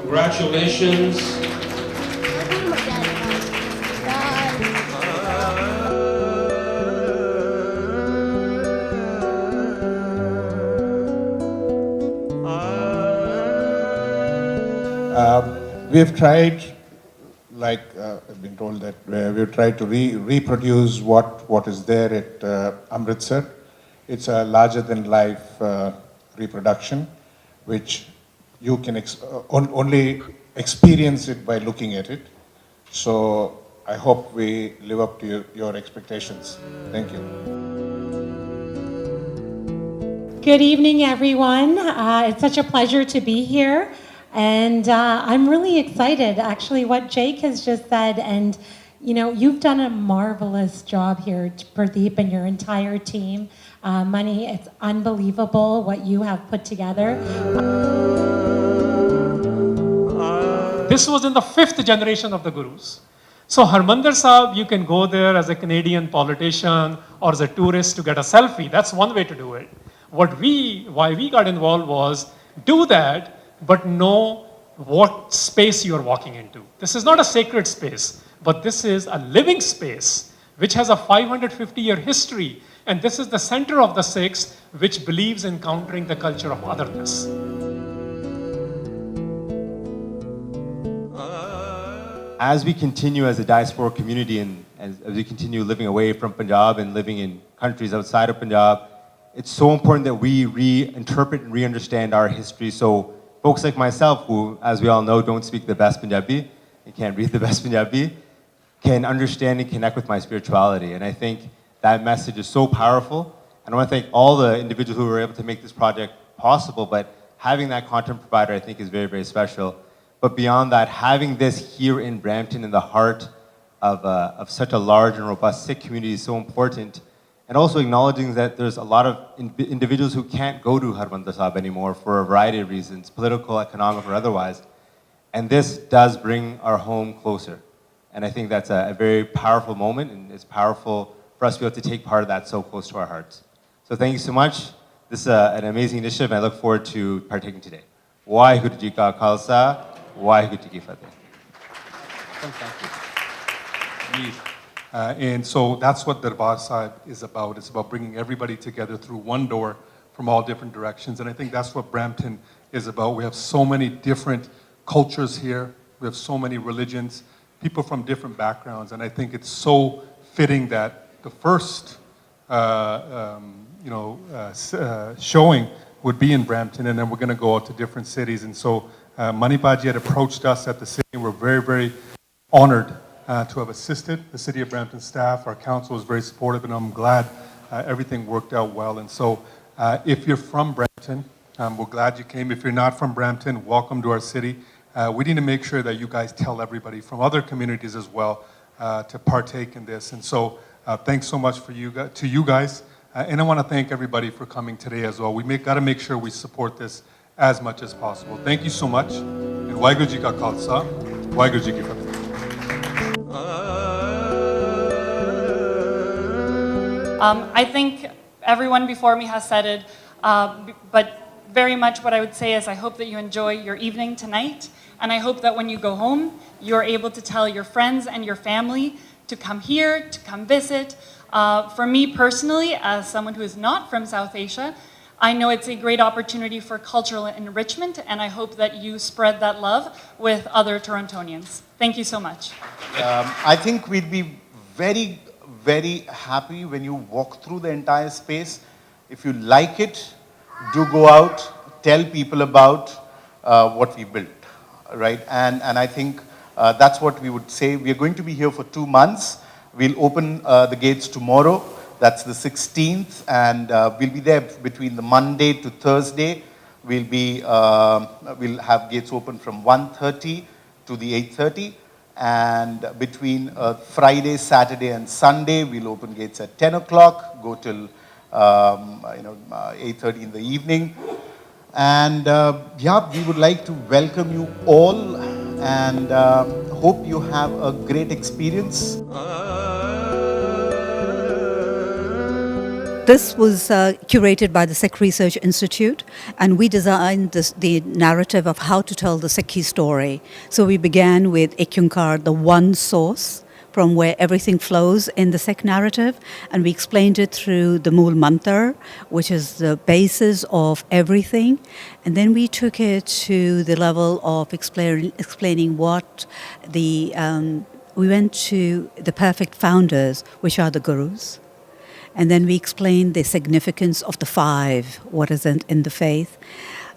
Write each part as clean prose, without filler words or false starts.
Congratulations. We've tried, like I've been told that we've tried to reproduce what is there at Amritsar. It's a larger-than-life reproduction, which you can only experience it by looking at it. So I hope we live up to your expectations. Thank you. Good evening, everyone. It's such a pleasure to be here. And I'm really excited, actually, what Jake has just said. And, you know, you've done a marvelous job here, Pradeep, and your entire team. Mani, it's unbelievable what you have put together. This was in the 5th generation of the Gurus. So Harmandir Sahib, you can go there as a Canadian politician or as a tourist to get a selfie. That's one way to do it. Why we got involved was do that, but know what space you're walking into. This is not a sacred space, but this is a living space which has a 550-year history, and this is the center of the Sikhs, which believes in countering the culture of otherness. As we continue as a diaspora community and as we continue living away from Punjab and living in countries outside of Punjab, it's so important that we reinterpret and re-understand our history. So folks like myself, who, as we all know, don't speak the best Punjabi and can't read the best Punjabi, can understand and connect with my spirituality. And I think that message is so powerful. And I want to thank all the individuals who were able to make this project possible, but having that content provider, I think, is very, very special. But beyond that, having this here in Brampton, in the heart of such a large and robust Sikh community is so important. And also acknowledging that there's a lot of individuals who can't go to Harmandir Sahib anymore for a variety of reasons, political, economic, or otherwise. And this does bring our home closer. And I think that's a very powerful moment, and it's powerful for us to be able to take part of that so close to our hearts. So thank you so much. This is an amazing initiative, and I look forward to partaking today. Waheguru Ji Ka Khalsa, Waheguru Ji Ki Fateh. Thank you. And so that's what Darbar Sahib is about. It's about bringing everybody together through one door from all different directions. And I think that's what Brampton is about. We have so many different cultures here. We have so many religions, people from different backgrounds. And I think it's so fitting that the first showing would be in Brampton, and then we're going to go out to different cities. And so Manipaji had approached us at the city. We're very, very honored to have assisted the City of Brampton staff. Our council was very supportive, and I'm glad everything worked out well. And so if you're from Brampton, we're glad you came. If you're not from Brampton, welcome to our city. We need to make sure that you guys tell everybody from other communities as well to partake in this. And so thanks so much to you guys. And I want to thank everybody for coming today as well. We got to make sure we support this as much as possible. Thank you so much. And Waheguru Ji Ka Khalsa, Waheguru Ji Ki Fateh. I think everyone before me has said it, but very much what I would say is I hope that you enjoy your evening tonight, and I hope that when you go home, you're able to tell your friends and your family to come here, to come visit. For me personally, as someone who is not from South Asia, I know it's a great opportunity for cultural enrichment, and I hope that you spread that love with other Torontonians. Thank you so much. I think we'd be very, very happy when you walk through the entire space. If you like it, do go out, tell people about what we built, right? And I think that's what we would say. We are going to be here for 2 months. We'll open the gates tomorrow. That's the 16th, and we'll be there between the Monday to Thursday. We'll have gates open from 1:30 to the 8:30, and between Friday, Saturday, and Sunday, we'll open gates at 10 o'clock, go till 8:30 in the evening. And yeah, we would like to welcome you all, and hope you have a great experience. This was curated by the Sikh Research Institute, and we designed the narrative of how to tell the Sikhi story. So we began with Ekyunkar, the one source from where everything flows in the Sikh narrative, and we explained it through the Mool Mantar, which is the basis of everything. And then we took it to the level of explaining what we went to the perfect founders, which are the gurus. And then we explained the significance of the five, what is in the faith.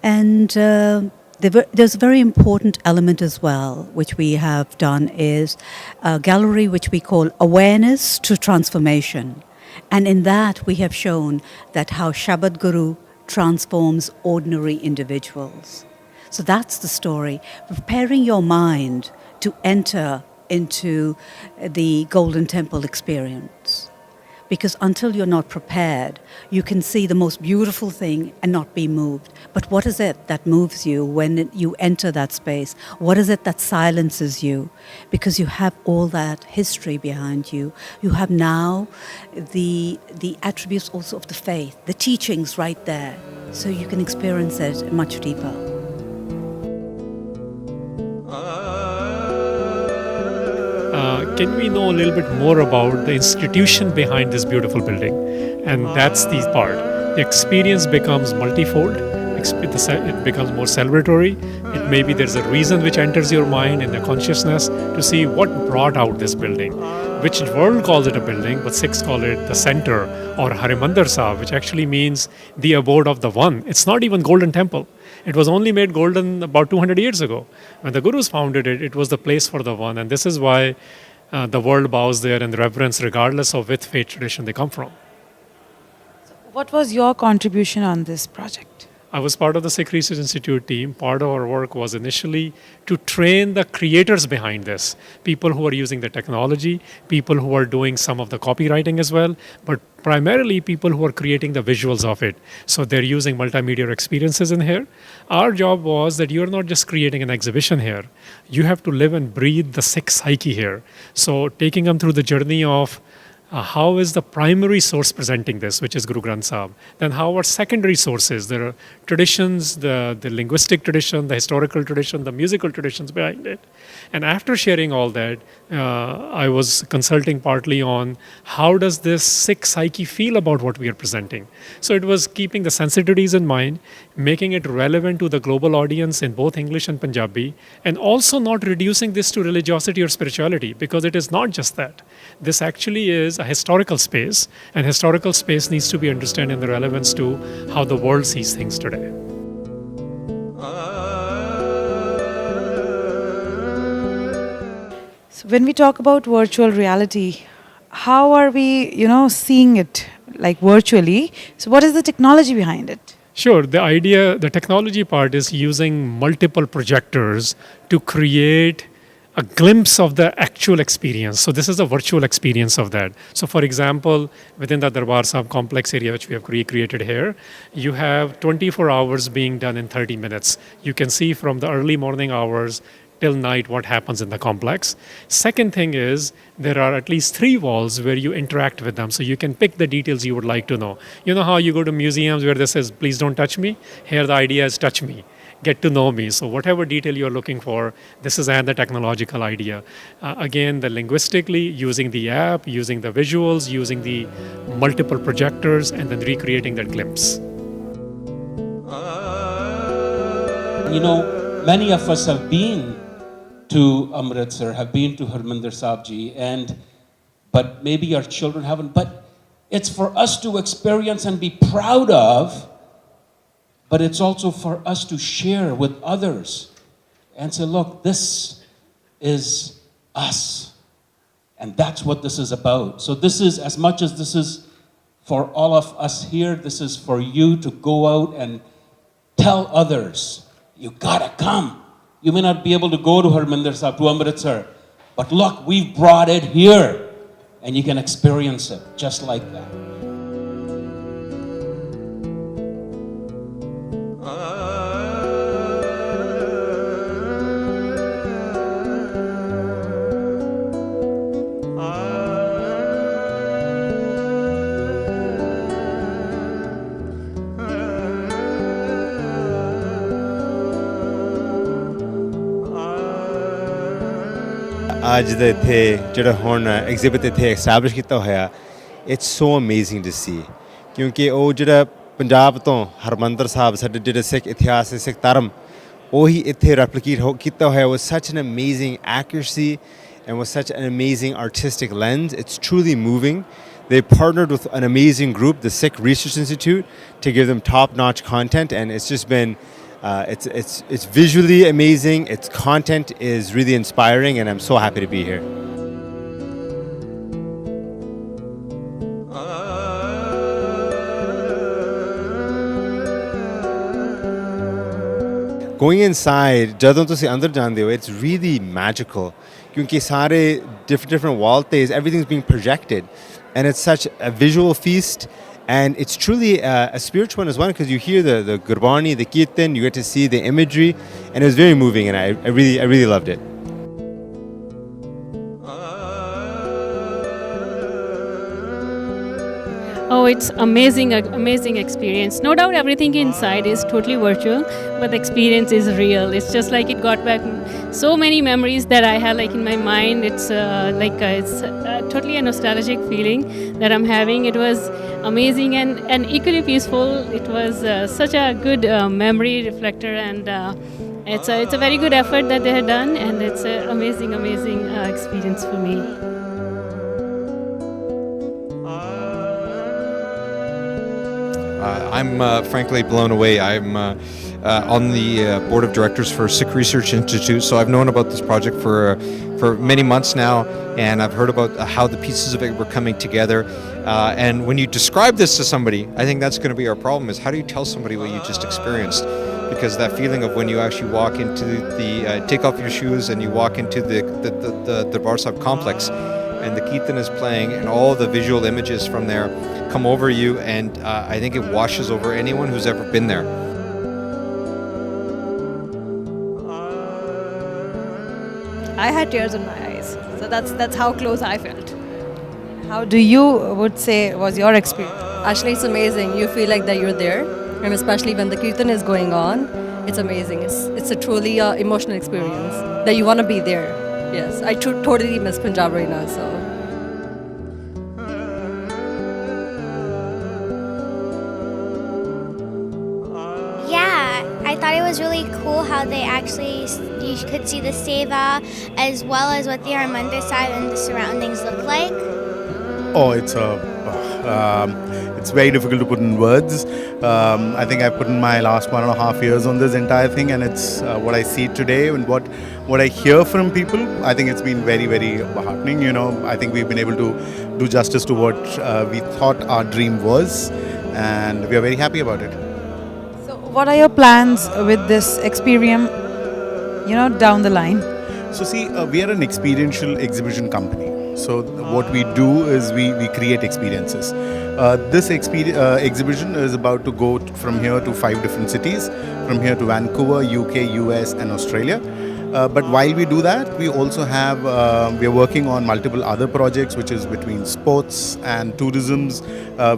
And there's a very important element as well, which we have done, is a gallery which we call Awareness to Transformation. And in that, we have shown that how Shabad Guru transforms ordinary individuals. So that's the story, preparing your mind to enter into the Golden Temple experience. Because until you're not prepared, you can see the most beautiful thing and not be moved. But what is it that moves you when you enter that space? What is it that silences you? Because you have all that history behind you. You have now the attributes also of the faith, the teachings right there. So you can experience it much deeper. Can we know a little bit more about the institution behind this beautiful building? And that's the part. The experience becomes multifold. It becomes more celebratory. It maybe there's a reason which enters your mind in the consciousness to see what brought out this building. Which world calls it a building, but Sikhs call it the center, or Harmandir Sahib, which actually means the abode of the one. It's not even Golden Temple. It was only made golden about 200 years ago. When the Gurus founded it, it was the place for the one. And this is why the world bows there in reverence, regardless of which faith tradition they come from. What was your contribution on this project? I was part of the Sikh Research Institute team. Part of our work was initially to train the creators behind this, people who are using the technology, people who are doing some of the copywriting as well, but primarily people who are creating the visuals of it. So they're using multimedia experiences in here. Our job was that you're not just creating an exhibition here. You have to live and breathe the Sikh psyche here. So taking them through the journey of how is the primary source presenting this, which is Guru Granth Sahib? Then how are secondary sources? There are traditions, the linguistic tradition, the historical tradition, the musical traditions behind it. And after sharing all that, I was consulting partly on how does this Sikh psyche feel about what we are presenting. So it was keeping the sensitivities in mind, making it relevant to the global audience in both English and Punjabi, and also not reducing this to religiosity or spirituality, because it is not just that. This actually is a historical space, and historical space needs to be understood in the relevance to how the world sees things today. So when we talk about virtual reality, how are we, seeing it like virtually? So what is the technology behind it? Sure, the technology part is using multiple projectors to create a glimpse of the actual experience. So this is a virtual experience of that. So for example, within the Darbar Sahib complex area, which we have recreated here, you have 24 hours being done in 30 minutes. You can see from the early morning hours till night what happens in the complex. Second thing is, there are at least 3 walls where you interact with them, so you can pick the details you would like to know. You know how you go to museums where this says, please don't touch me? Here the idea is touch me. Get to know me. So whatever detail you're looking for, this is the technological idea. Again, the linguistically, using the app, using the visuals, using the multiple projectors, and then recreating that glimpse. Many of us have been to Amritsar, have been to Harmandir Sahib Ji, but maybe our children haven't. But it's for us to experience and be proud of, but it's also for us to share with others and say, look, this is us. And that's what this is about. So this is, as much as this is for all of us here, this is for you to go out and tell others, you gotta come. You may not be able to go to Harmandir Sahib, to Amritsar, but look, we've brought it here, and you can experience it just like that. ਅੱਜ ਦੇ ਇੱਥੇ ਜਿਹੜਾ ਹੁਣ ਐਗਜ਼ਿਬਿਟ ਇੱਥੇ establish ਕੀਤਾ ਹੋਇਆ, it's so amazing to see, ਕਿਉਂਕਿ ਉਹ ਜਿਹੜਾ ਪੰਜਾਬ ਤੋਂ ਹਰਮੰਦਰ ਸਾਹਿਬ ਸਾਡੇ ਜਿਹੜੇ ਸਿੱਖ ਇਤਿਹਾਸ ਸਿੱਖ ਧਰਮ ਉਹੀ ਇੱਥੇ ਰੈਪਲੀਕੇਟ ਕੀਤਾ ਹੋਇਆ was such an amazing accuracy and with such an amazing artistic lens. It's truly moving. They partnered with an amazing group, the Sikh Research Institute, to give them top-notch content, and it's just been it's visually amazing. Its content is really inspiring, and I'm so happy to be here. Going inside, ਜਦੋਂ ਤੁਸੀਂ ਅੰਦਰ ਜਾਂਦੇ ਹੋ, it's really magical, ਕਿਉਂਕਿ ਸਾਰੇ different wall things, everything's being projected, and it's such a visual feast, and it's truly a spiritual one as well, because you hear the Gurbani, the Kirtan, you get to see the imagery, and it was very moving, and I really loved it. Oh, it's amazing experience. No doubt everything inside is totally virtual, but the experience is real. It's just like it got back so many memories that I have like in my mind. It's totally a nostalgic feeling that I'm having. It was amazing and equally peaceful. It was such a good memory reflector, and it's a very good effort that they had done, and it's an amazing experience for me. I'm frankly blown away. I'm on the board of directors for Sikh Research Institute, so I've known about this project for many months now, and I've heard about how the pieces of it were coming together. And when you describe this to somebody, I think that's going to be our problem, is how do you tell somebody what you just experienced? Because that feeling of when you actually walk into take off your shoes and you walk into the Darbar Sahib complex, and the Kirtan is playing, and all the visual images from there come over you, and I think it washes over anyone who's ever been there. I had tears in my eyes, so that's how close I felt. How do you would say was your experience? Actually, it's amazing. You feel like that you're there, and especially when the kirtan is going on, it's amazing. It's a truly emotional experience that you want to be there. Yes, I totally miss Punjab right now. So. I thought it was really cool how they actually, you could see the seva as well as what the Harmandir Sahib and the surroundings look like. Oh, it's very difficult to put in words. I think I put in my last 1.5 years on this entire thing, and it's what I see today and what I hear from people. I think it's been very, very heartening. You know, I think we've been able to do justice to what we thought our dream was, and we are very happy about it. What are your plans with this Experium, down the line? So see, we are an experiential exhibition company. So what we do is we create experiences. This exhibition is about to go from here to 5 different cities, from here to Vancouver, UK, US and Australia. But while we do that, we also have, we are working on multiple other projects, which is between sports and tourisms,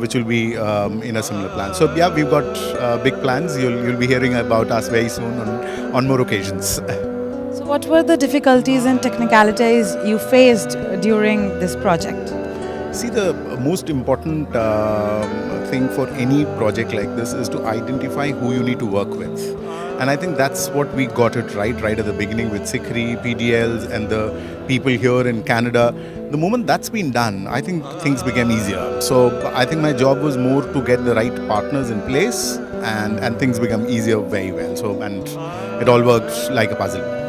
which will be in a similar plan. So yeah, we've got big plans. You'll be hearing about us very soon on more occasions. So what were the difficulties and technicalities you faced during this project? See, the most important thing for any project like this is to identify who you need to work with. And I think that's what we got it right at the beginning with Sikhi, PDLs and the people here in Canada. The moment that's been done, I think things became easier. So I think my job was more to get the right partners in place, and things become easier very well. So, and it all works like a puzzle.